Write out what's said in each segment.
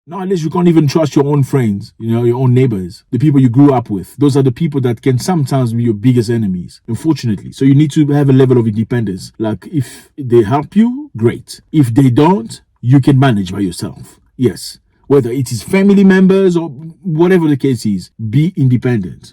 Nowadays, you can't even trust your own friends, your own neighbors, the people you grew up with. Those are the people that can sometimes be your biggest enemies, unfortunately. So you need to have a level of independence. Like, if they help you, great. If they don't, you can manage by yourself. Yes. Whether it is family members or whatever the case is, be independent.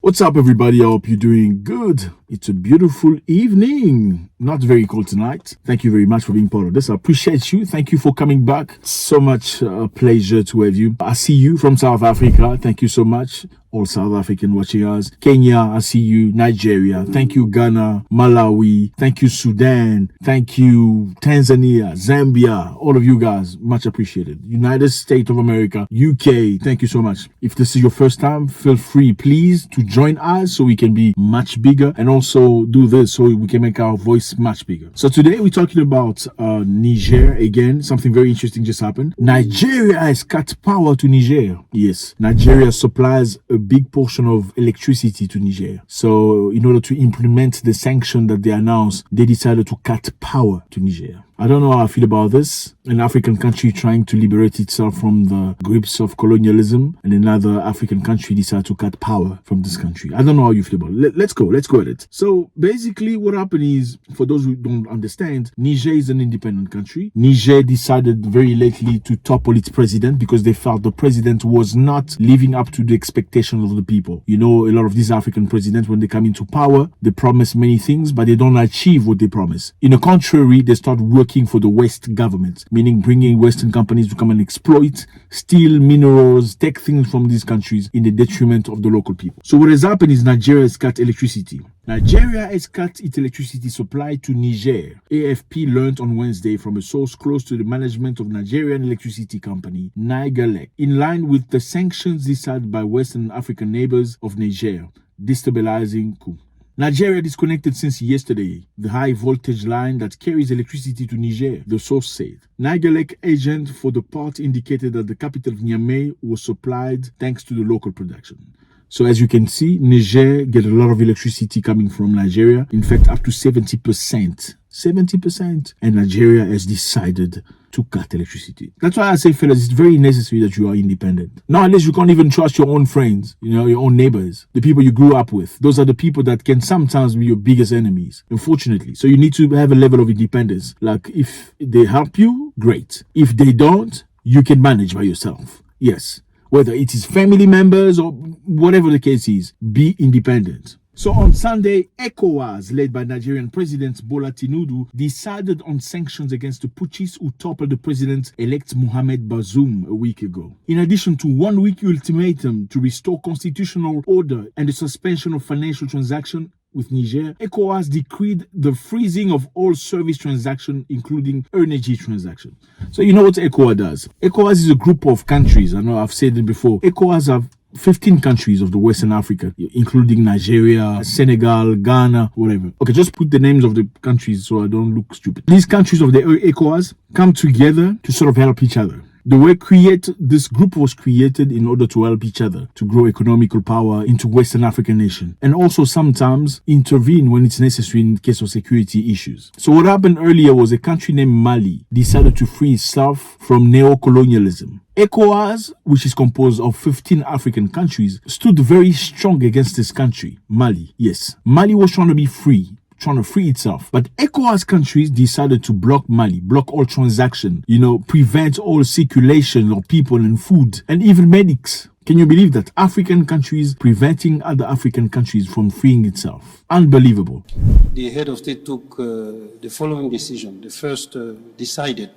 What's up, everybody? I hope you're doing good. It's a beautiful evening. Not very cold tonight. Thank you very much for being part of this. I appreciate you. Thank you for coming back. So much pleasure to have you. I see you from South Africa. Thank you so much. All South African watching us. Kenya, I see you. Nigeria. Thank you, Ghana, Malawi. Thank you, Sudan. Thank you, Tanzania, Zambia. All of you guys, much appreciated. United States of America, UK. Thank you so much. If this is your first time, feel free, please, to join us so we can be much bigger, and also do this so we can make our voice much bigger. So today we're talking about Niger again. Something very interesting just happened. Nigeria has cut power to Niger. Yes, Nigeria supplies a big portion of electricity to Niger. So in order to implement the sanction that they announced, they decided to cut power to Niger. I don't know how I feel about this. An African country trying to liberate itself from the grips of colonialism, and another African country decided to cut power from this country. I don't know how you feel about it. Let's go at it. So basically what happened is, for those who don't understand, Niger is an independent country. Niger decided very lately to topple its president because they felt the president was not living up to the expectations of the people. You know, a lot of these African presidents, when they come into power, they promise many things, but they don't achieve what they promise. In the contrary, they start working for the West government, meaning bringing Western companies to come and exploit, steal minerals, take things from these countries in the detriment of the local people. So what has happened is Nigeria has cut electricity. Nigeria has cut its electricity supply to Niger. AFP learned on Wednesday from a source close to the management of Nigerian electricity company, Niger Republic, in line with the sanctions decided by Western African neighbors of Niger, destabilizing coup. Nigeria disconnected since yesterday the high voltage line that carries electricity to Niger, the source said. Niger Lake agent for the part indicated that the capital of Niamey was supplied thanks to the local production. So as you can see, Niger get a lot of electricity coming from Nigeria. In fact, up to 70%. 70%. And Nigeria has decided to cut electricity. That's why I say, fellas, it's very necessary that you are independent. Nowadays, you can't even trust your own friends, your own neighbors, the people you grew up with. Those are the people that can sometimes be your biggest enemies, unfortunately. So you need to have a level of independence. Like, if they help you, great. If they don't, you can manage by yourself. Yes. Whether it is family members or whatever the case is, be independent. So on Sunday, ECOWAS, led by Nigerian President Bola Tinubu, decided on sanctions against the putschists who toppled the president-elect Mohamed Bazoum a week ago. In addition to 1 week ultimatum to restore constitutional order and the suspension of financial transactions with Niger, ECOWAS decreed the freezing of all service transactions, including energy transactions. So you know what ECOWAS does? ECOWAS is a group of countries. I know I've said it before. ECOWAS have 15 countries of the Western Africa, including Nigeria, Senegal, Ghana, whatever. Okay, just put the names of the countries so I don't look stupid. These countries of the ECOWAS come together to sort of help each other. This group was created in order to help each other to grow economical power into Western African nations, and also sometimes intervene when it's necessary in case of security issues. So what happened earlier was a country named Mali decided to free itself from neo-colonialism. ECOWAS, which is composed of 15 African countries, stood very strong against this country, Mali. Yes, Mali was trying to be free, trying to free itself. But ECOWAS countries decided to block Mali, block all transaction, prevent all circulation of people and food, and even medics. Can you believe that? African countries preventing other African countries from freeing itself. Unbelievable. The head of state took the following decision. The first decided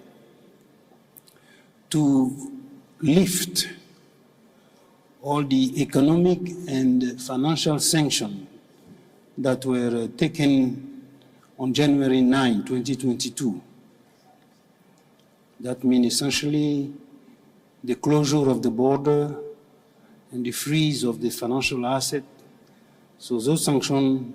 to lift all the economic and financial sanctions that were taken on January 9, 2022. That means essentially the closure of the border and the freeze of the financial asset. So those sanctions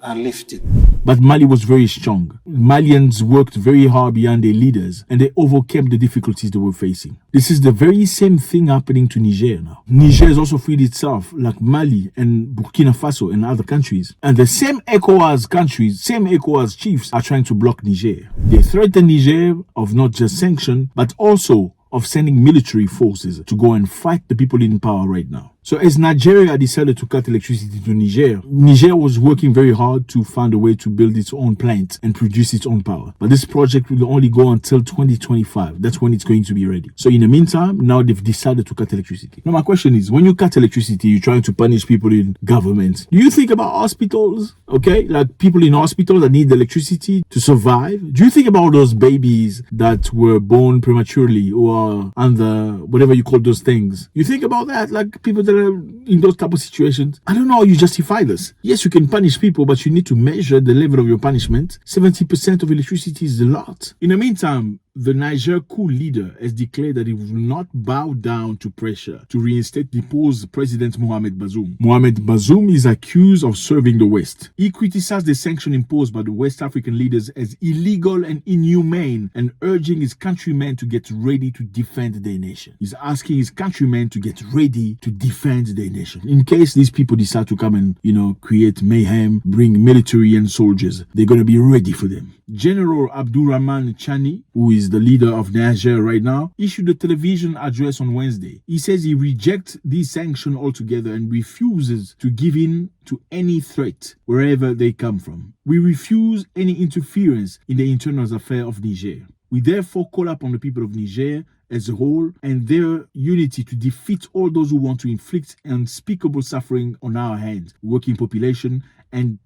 are lifted. But Mali was very strong. Malians worked very hard beyond their leaders and they overcame the difficulties they were facing. This is the very same thing happening to Niger now. Niger has also freed itself like Mali and Burkina Faso and other countries. And the same ECOWAS countries, same ECOWAS chiefs are trying to block Niger. They threaten Niger of not just sanction, but also of sending military forces to go and fight the people in power right now. So as Nigeria decided to cut electricity to Niger, Niger was working very hard to find a way to build its own plant and produce its own power. But this project will only go until 2025. That's when it's going to be ready. So in the meantime, now they've decided to cut electricity. Now my question is, when you cut electricity, you're trying to punish people in government. Do you think about hospitals? Okay, like people in hospitals that need electricity to survive? Do you think about those babies that were born prematurely or under whatever you call those things? You think about that, like people that are in those type of situations. I don't know how you justify this. Yes, you can punish people, but you need to measure the level of your punishment. 70% of electricity is a lot. In the meantime, the Niger coup leader has declared that he will not bow down to pressure to reinstate deposed President Mohamed Bazoum. Mohamed Bazoum is accused of serving the West. He criticized the sanction imposed by the West African leaders as illegal and inhumane and urging his countrymen to get ready to defend their nation. He's asking his countrymen to get ready to defend their nation. In case these people decide to come and, create mayhem, bring military and soldiers, they're going to be ready for them. General Abdurrahman Chani, who is the leader of Niger right now, issued a television address on Wednesday. He says he rejects these sanctions altogether and refuses to give in to any threat wherever they come from. We refuse any interference in the internal affairs of Niger. We therefore call upon the people of Niger as a whole and their unity to defeat all those who want to inflict unspeakable suffering on our hands, working population, and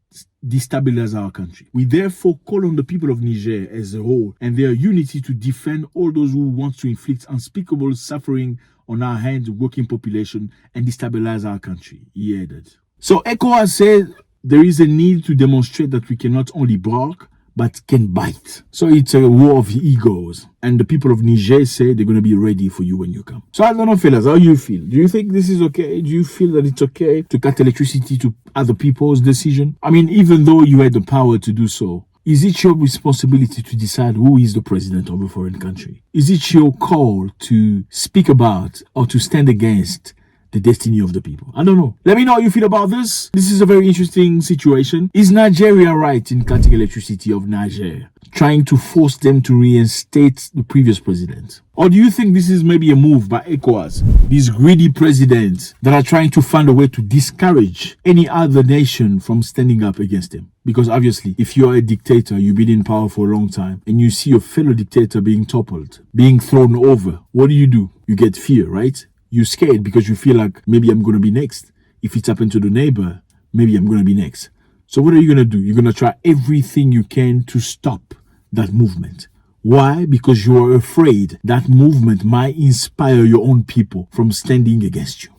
destabilize our country. We therefore call on the people of Niger as a whole and their unity to defend all those who want to inflict unspeakable suffering on our hands, working population, and destabilize our country, he added. So ECOWAS said there is a need to demonstrate that we cannot only bark, but can bite. So it's a war of egos. And the people of Niger say they're going to be ready for you when you come. So I don't know, fellas, how you feel? Do you think this is okay? Do you feel that it's okay to cut electricity to other people's decision? I mean, even though you had the power to do so, is it your responsibility to decide who is the president of a foreign country? Is it your call to speak about or to stand against the destiny of the people? I don't know. Let me know how you feel about this. This is a very interesting situation. Is Nigeria right in cutting electricity of Niger, trying to force them to reinstate the previous president? Or do you think this is maybe a move by ECOWAS, these greedy presidents that are trying to find a way to discourage any other nation from standing up against them? Because obviously, if you are a dictator, you've been in power for a long time, and you see your fellow dictator being toppled, being thrown over, what do? You get fear, right? You're scared because you feel like maybe I'm going to be next. If it's happened to the neighbor, maybe I'm going to be next. So what are you going to do? You're going to try everything you can to stop that movement. Why? Because you are afraid that movement might inspire your own people from standing against you.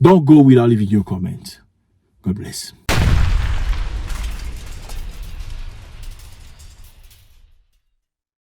Don't go without leaving your comment. God bless.